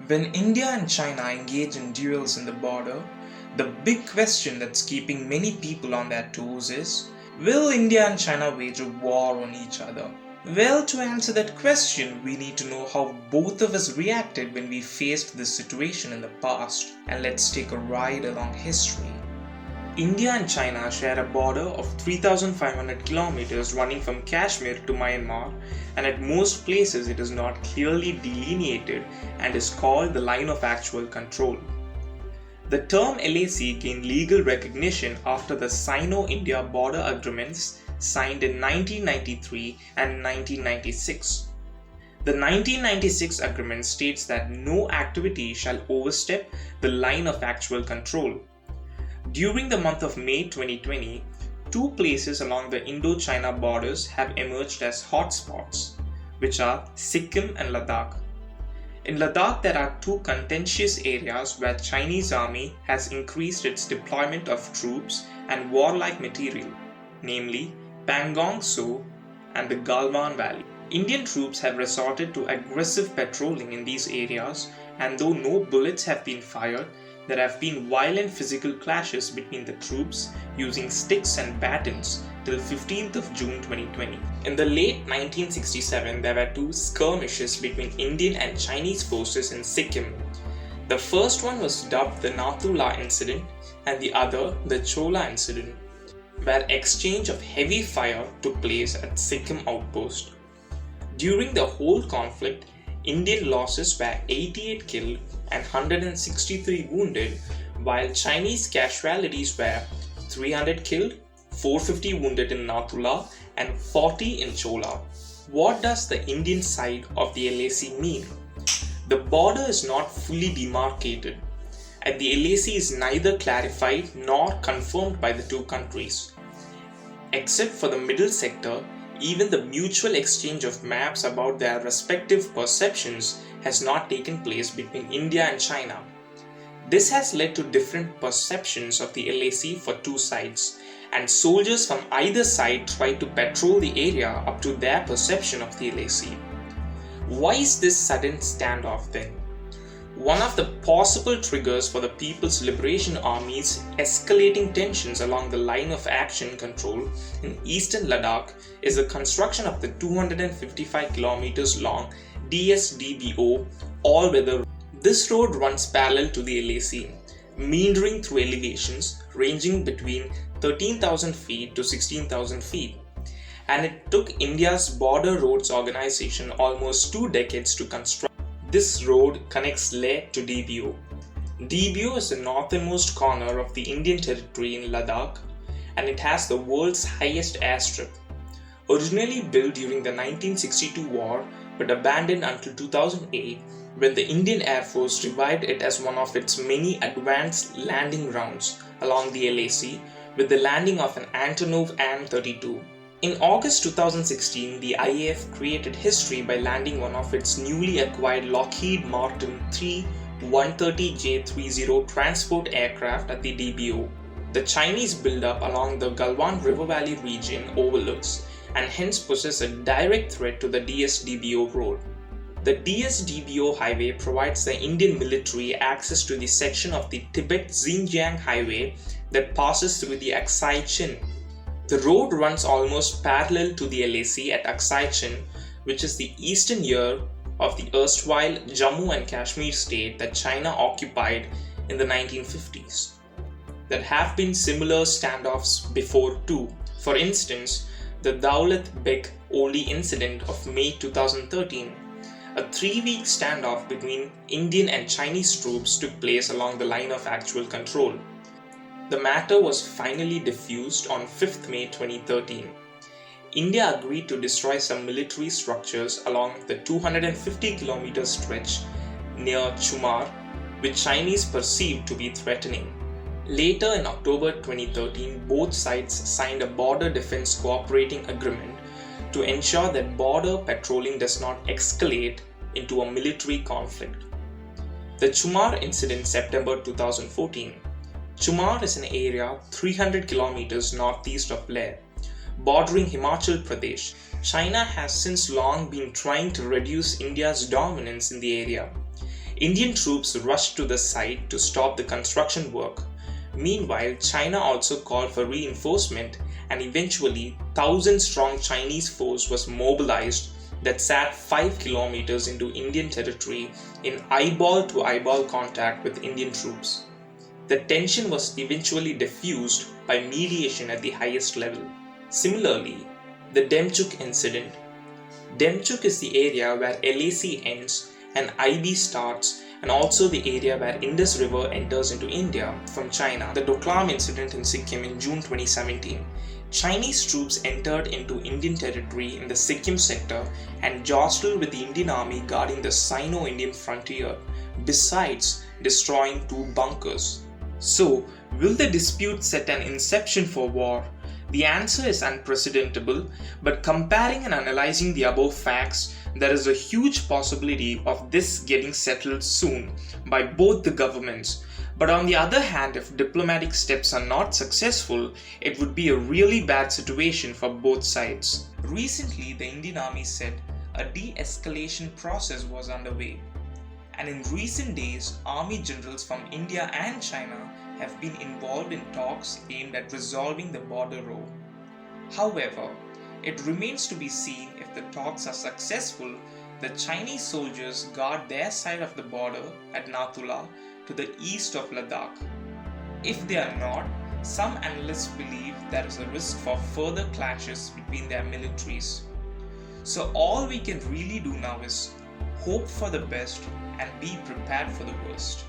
When India and China engage in duels in the border, the big question that's keeping many people on their toes is, will India and China wage a war on each other? Well, to answer that question, we need to know how both of us reacted when we faced this situation in the past, and let's take a ride along history. India and China share a border of 3,500 kilometers running from Kashmir to Myanmar, and at most places it is not clearly delineated and is called the line of actual control. The term LAC gained legal recognition after the Sino-India border agreements signed in 1993 and 1996. The 1996 agreement states that no activity shall overstep the line of actual control. During the month of May 2020, two places along the Indo-China borders have emerged as hotspots, which are Sikkim and Ladakh. In Ladakh, there are two contentious areas where Chinese army has increased its deployment of troops and warlike material, namely Pangong Tso and the Galwan Valley. Indian troops have resorted to aggressive patrolling in these areas, and though no bullets have been fired, there have been violent physical clashes between the troops using sticks and batons till 15th of June 2020. In the late 1967, there were two skirmishes between Indian and Chinese forces in Sikkim. The first one was dubbed the Nathula incident and the other the Chola incident, where exchange of heavy fire took place at Sikkim outpost. During the whole conflict, Indian losses were 88 killed and 163 wounded, while Chinese casualties were 300 killed, 450 wounded in Nathula, and 40 in Chola. What does the Indian side of the LAC mean? The border is not fully demarcated, and the LAC is neither clarified nor confirmed by the two countries. Except for the middle sector, even the mutual exchange of maps about their respective perceptions has not taken place between India and China. This has led to different perceptions of the LAC for two sides, and soldiers from either side try to patrol the area up to their perception of the LAC. Why is this sudden standoff then? One of the possible triggers for the People's Liberation Army's escalating tensions along the line of action control in eastern Ladakh is the construction of the 255 kilometers long DSDBO all-weather road. This road runs parallel to the LAC, meandering through elevations ranging between 13,000 feet to 16,000 feet. And it took India's Border Roads Organization almost 2 decades to construct. This road connects Leh to DBO. DBO is the northernmost corner of the Indian territory in Ladakh, and it has the world's highest airstrip. Originally built during the 1962 war but abandoned until 2008, when the Indian Air Force revived it as one of its many advanced landing grounds along the LAC with the landing of an Antonov An-32. In August 2016, the IAF created history by landing one of its newly acquired Lockheed Martin C-130J-30 transport aircraft at the DBO. The Chinese build-up along the Galwan River Valley region overlooks and hence poses a direct threat to the DSDBO road. The DSDBO highway provides the Indian military access to the section of the Tibet-Xinjiang highway that passes through the Aksai Chin. The road runs almost parallel to the LAC at Aksai Chin, which is the eastern ear of the erstwhile Jammu and Kashmir state that China occupied in the 1950s. There have been similar standoffs before too. For instance, the Daulat Beg Oli incident of May 2013. A 3-week standoff between Indian and Chinese troops took place along the line of actual control. The matter was finally diffused on 5th May 2013. India agreed to destroy some military structures along the 250-kilometer stretch near Chumar, which Chinese perceived to be threatening. Later in October 2013, both sides signed a border defense cooperating agreement to ensure that border patrolling does not escalate into a military conflict. The Chumar incident, September 2014. Chumar is an area 300 kilometers northeast of Leh, bordering Himachal Pradesh. China has since long been trying to reduce India's dominance in the area. Indian troops rushed to the site to stop the construction work. Meanwhile, China also called for reinforcement, and eventually 1,000-strong Chinese force was mobilized that sat 5 kilometers into Indian territory in eyeball-to-eyeball contact with Indian troops. The tension was eventually diffused by mediation at the highest level. Similarly, the Demchuk incident. Demchuk is the area where LAC ends and IB starts, and also the area where Indus River enters into India from China. The Doklam incident in Sikkim in June 2017. Chinese troops entered into Indian territory in the Sikkim sector and jostled with the Indian army guarding the Sino-Indian frontier, besides destroying 2 bunkers. So, will the dispute set an inception for war? The answer is unprecedentable, but comparing and analyzing the above facts, there is a huge possibility of this getting settled soon by both the governments. But on the other hand, if diplomatic steps are not successful, it would be a really bad situation for both sides. Recently, the Indian Army said a de-escalation process was underway. And in recent days, army generals from India and China have been involved in talks aimed at resolving the border row. However, it remains to be seen if the talks are successful. The Chinese soldiers guard their side of the border at Nathula to the east of Ladakh. If they are not, some analysts believe there is a risk for further clashes between their militaries. So all we can really do now is hope for the best and be prepared for the worst.